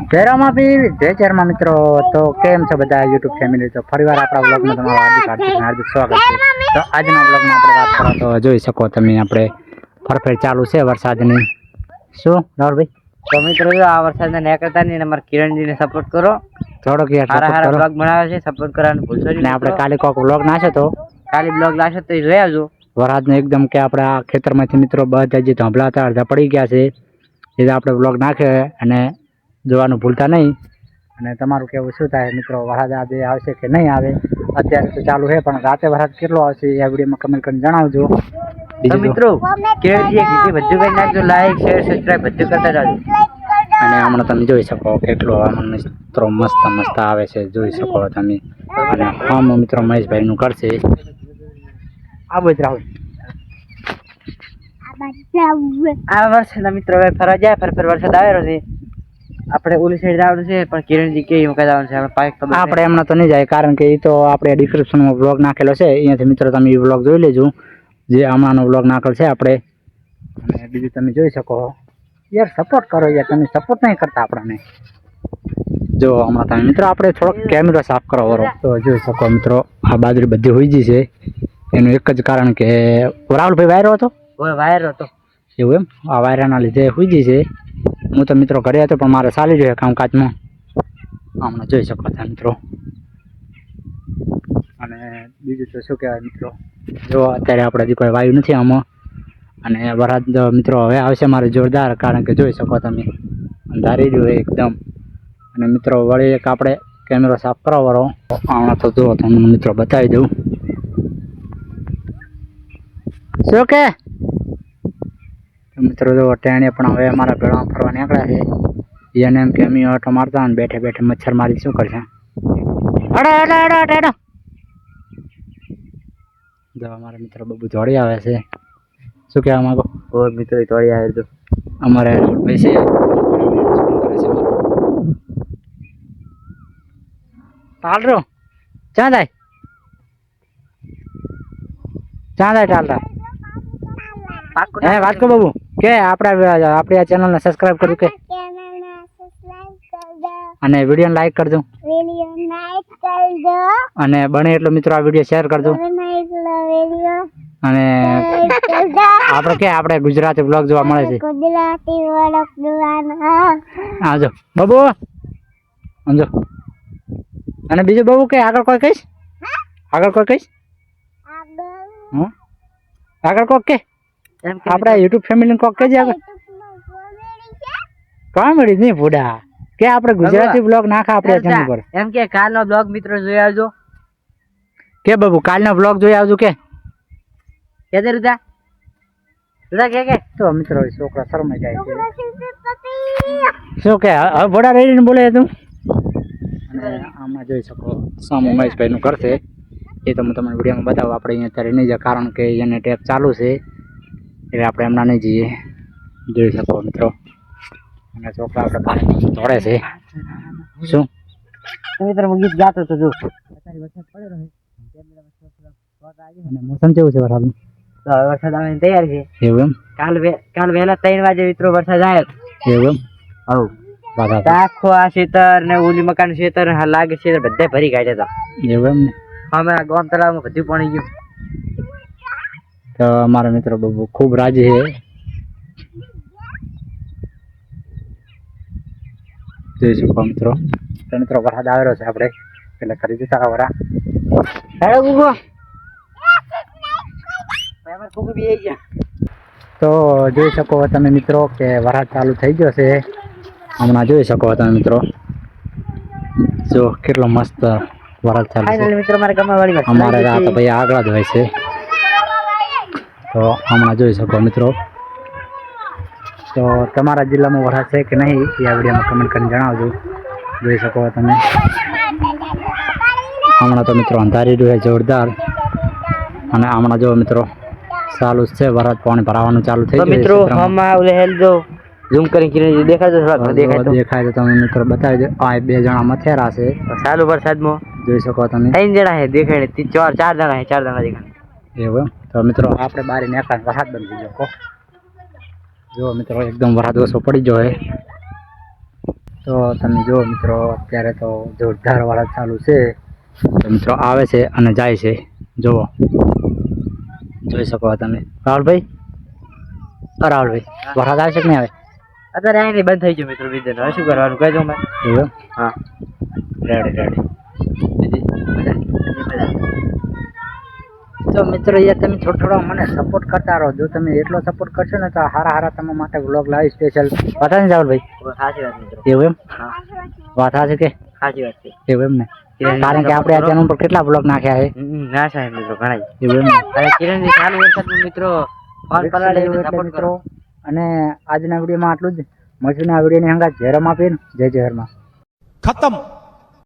જયરામા પીર જય ચરમાં મિત્રો તો કેમ છે બધા યુટ્યુબ ફેમિલી તો ફરીવાર આપણા બ્લોગમાં તમારું હાર્દિક સ્વાગત છે તો આજના બ્લોગમાં આપણે વાત કરો તો જોઈ શકો તમે આપણે ફરફેર ચાલુ છે વરસાદની શું રાહુલભાઈ તો મિત્રો આ વરસાદના ન્યા કરતા નહીં અમારા કિરણજીને સપોર્ટ કરો થોડોક યાર સારા બ્લોગ બનાવે છે સપોર્ટ કરવાનું ભૂલશો નહીં અને આપણે કાલે કોઈક બ્લોગ નાખ્યો તો કાલે બ્લોગ લાવશો તો જોઈ આવજો વરસાદને એકદમ કે આપણે આ ખેતરમાંથી મિત્રો બધા જે ધંભલા હતા અડધા પડી ગયા છે એ આપણે બ્લોગ નાખે અને જોવાનું ભૂલતા નહીં અને તમારું કેવું શું થાય મિત્રો વરસાદ આજે આવશે કે નહીં આવે અત્યારે તો ચાલુ છે પણ રાતે વરસાદ કેટલો આવશે એ વિડીયોમાં કમેન્ટ કરીને જણાવજો તો મિત્રો કિરણજીએ કીધી બધું કરી નાખજો લાઈક શેર સબસ્ક્રાઇબ બધું કરતા જાજો અને હમણાં તમે જોઈ શકો કેટલો હવામાન મિત્રો મસ્ત મસ્ત આવે છે જોઈ શકો તમે અને હા મિત્રો મહેશભાઈનું કરશે આ બધું રાહુલ આ વરસાદ મિત્રો હવે ફરવા જાય ફર વરસાદ આવેલો છે આપણે ઓલી સાઈડ જવાનું છે પણ કિરણજી કે હું જવાનું છે આપણે એમના તો નહીં જાય કારણ કે એ તો આપણે ડિસ્ક્રિપ્શનમાં બ્લોગ નાખેલો છે અહીંયાથી મિત્રો તમે એ બ્લોગ જોઈ લેજો જે હમણાંનો બ્લોગ નાખેલો છે આપણે અને બીજું તમે જોઈ શકો યાર સપોર્ટ કરો યાર તમે સપોર્ટ નહીં કરતા આપણને જો હમણાં તમે મિત્રો આપણે થોડોક કેમેરો સાફ કરો વરો તો જોઈ શકો મિત્રો આ બાજરી બધી હોઈ ગઈ છે એનું એક જ કારણ કે રાહુલભાઈ વાયરો હતો વાયર હતો એવું એમ આ વાયરાના લીધે હોઈ ગઈ છે હું તો મિત્રો ઘરે હતો પણ મારે ચાલી જોઈએ કામકાજમાં હમણાં જોઈ શકો છો મિત્રો અને બીજું તો શું કહેવાય મિત્રો જો અત્યારે આપણે હજી કોઈ વાયુ નથી આમાં અને વરસાદ મિત્રો હવે આવશે મારે જોરદાર કારણ કે જોઈ શકો તમે અંધારી રહ્યું એકદમ અને મિત્રો વળી એક આપણે કેમેરો સાફ કરાવવાનો હમણાં તો જુઓ તમને મિત્રો બતાવી દઉં શું કે મિત્રો જો ટેણીએ પણ હવે અમારા ભેળા ફરવા નીકળ્યા છે એને એમ કે અમે ઓટો મારતા અને બેઠે બેઠે મચ્છર મારી શું કરશે જો અમારા મિત્રો બબુ દોડી આવે છે શું કહેવા માંગો મિત્રો દોડી આવે તો અમારે ભાઈ છે ચાલ રો ક્યાં જાય ચાલતા હે વાત કરો બાબુ કે આપણે આ ચેનલને સબસ્ક્રાઇબ કર્યું કે અને વિડીયોને લાઈક કરજો અને બને એટલો મિત્રો આ વિડીયો શેર કરજો અને આપણે ગુજરાતી બ્લોગ જોવા મળે છે આવજો બાબુ સમજો અને બીજું બાબુ કે આગળ કોઈ કહીશ આગળ કોક કે આપણે યુટ્યુબ ફેમિલી કોક કે આગળ કોમેડી નહીં ફૂડા કે આપણે ગુજરાતી બ્લોગ નાખા આપણે ચેનલ પર એમ કે કાલનો બ્લોગ મિત્રો જોઈ આવજો કે બાબુ કાલનો બ્લોગ જોઈ આવજો કે દે રૂદા કે તો મિત્રો છોકરા શરમાઈ જાય છે શું કે હવે ભોડા રહીને બોલે તું અને આમાં જોઈ શકો સામુ મહેશભાઈનું ઘર છે એ તો હું તમને વિડીયોમાં બતાવું આપણે અહીંયા અત્યારે નહીં જાય કારણ કે એને ટેપ ચાલુ છે એટલે આપણે એમના નહીં જઈએ જોઈ શકો મિત્રો અને છોકરા આપણે પાણી દોડે છે શું મિત્રો ગીત ગાતો તો જો વરસાદ પડ્યો અને મોસમ કેવું છે વરસાદનું વરસાદ આવવાની તૈયાર છે એવું એમ કાલ વહેલા 3 વાગે મિત્રો વરસાદ આવ્યો એવું એમ હવ આખો આ ખેતર ને ઓલી મકાન ખેતર લાગે છે બધા ભરી કાઢ્યા હતા એવું એમ ને અમે ગામ તળાવમાં બધું પાણી ગયું તો અમારા મિત્રો બબુ ખૂબ રાજી છે જોઈ શકો મિત્રો તો મિત્રો વરસાદ આવેલો છે આપણે એટલે કરી દીધા વરા તો જોઈ શકો તમે મિત્રો કે વરસાદ ચાલુ થઈ ગયો છે હમણાં જોઈ શકો તમે મિત્રો જો કેટલો મસ્ત વરસાદ ચાલુ છે મિત્રો અમારે રાત ભાઈ આગળ જ હોય છે તો હમણાં જોઈ શકો મિત્રો તો તમારા જિલ્લામાં વરસાદ છે કે નહીં એ આ વિડીયોમાં કમેન્ટ કરીને જણાવજો જોઈ શકો તમે હમણાં તો મિત્રો અંધારી રહ્યું છે જોરદાર અને હમણાં જો મિત્રો ચાલુ છે વરસાદ પાણી ભરાવાનું ચાલુ થઈ ગયું મિત્રો હમણાં ઓલે હેલ્જો ઝૂમ કરીને દેખાય તો તમે મિત્રો બતાવી દો આ 2 જણા મથેરા છે ચાલુ વરસાદમાં જોઈ શકો તમે 3 જણા છે દેખાય 4 જણા છે 4 જણા દેખાય એવું તો મિત્રો આપણે બારી નીકળ્યા વરસાદ બંધ થઈ ગયો જો મિત્રો એકદમ વરસાદ ઓછો પડી ગયો તો તમે જુઓ મિત્રો અત્યારે તો જોરદાર વાળા ચાલુ છે. તો મિત્રો આવે છે અને જાય છે. જુઓ જોઈ શકો તમે. રાહુલભાઈ રાહુલભાઈ વરસાદ આવે છે કે નહીં આવે? અત્યારે અહીં બંધ થઈ ગયું મિત્રો બીજે હવે શું કરવાનું કહી દઉં મેં. એવું હા રેડી. તો મિત્રો યાર તમે થોડો મને સપોર્ટ કરતા રહો. જો તમે એટલો સપોર્ટ કરશો ને તો હારા તમારા માટે વ્લોગ લાવી સ્પેશિયલ. વાત ને રાહુલભાઈ? સાચી વાત મિત્રો. એવું એમ? હા વાત છે કે સાચી વાત છે. એવું એમ ને? કારણ કે આપણે આ ચેનલ પર કેટલા વ્લોગ નાખ્યા છે. ના સાહેબ મિત્રો ઘણા એવું એમ ને? અને કિરણજી ચાલુ વરસાદમાં મિત્રો ફોન પલાળી સપોર્ટ કરો. મિત્રો અને આજના વિડીયોમાં આટલું જ. મળશું આ વિડીયોની હંગાત જયરામ આપીને જય જયરમાં. खत्म।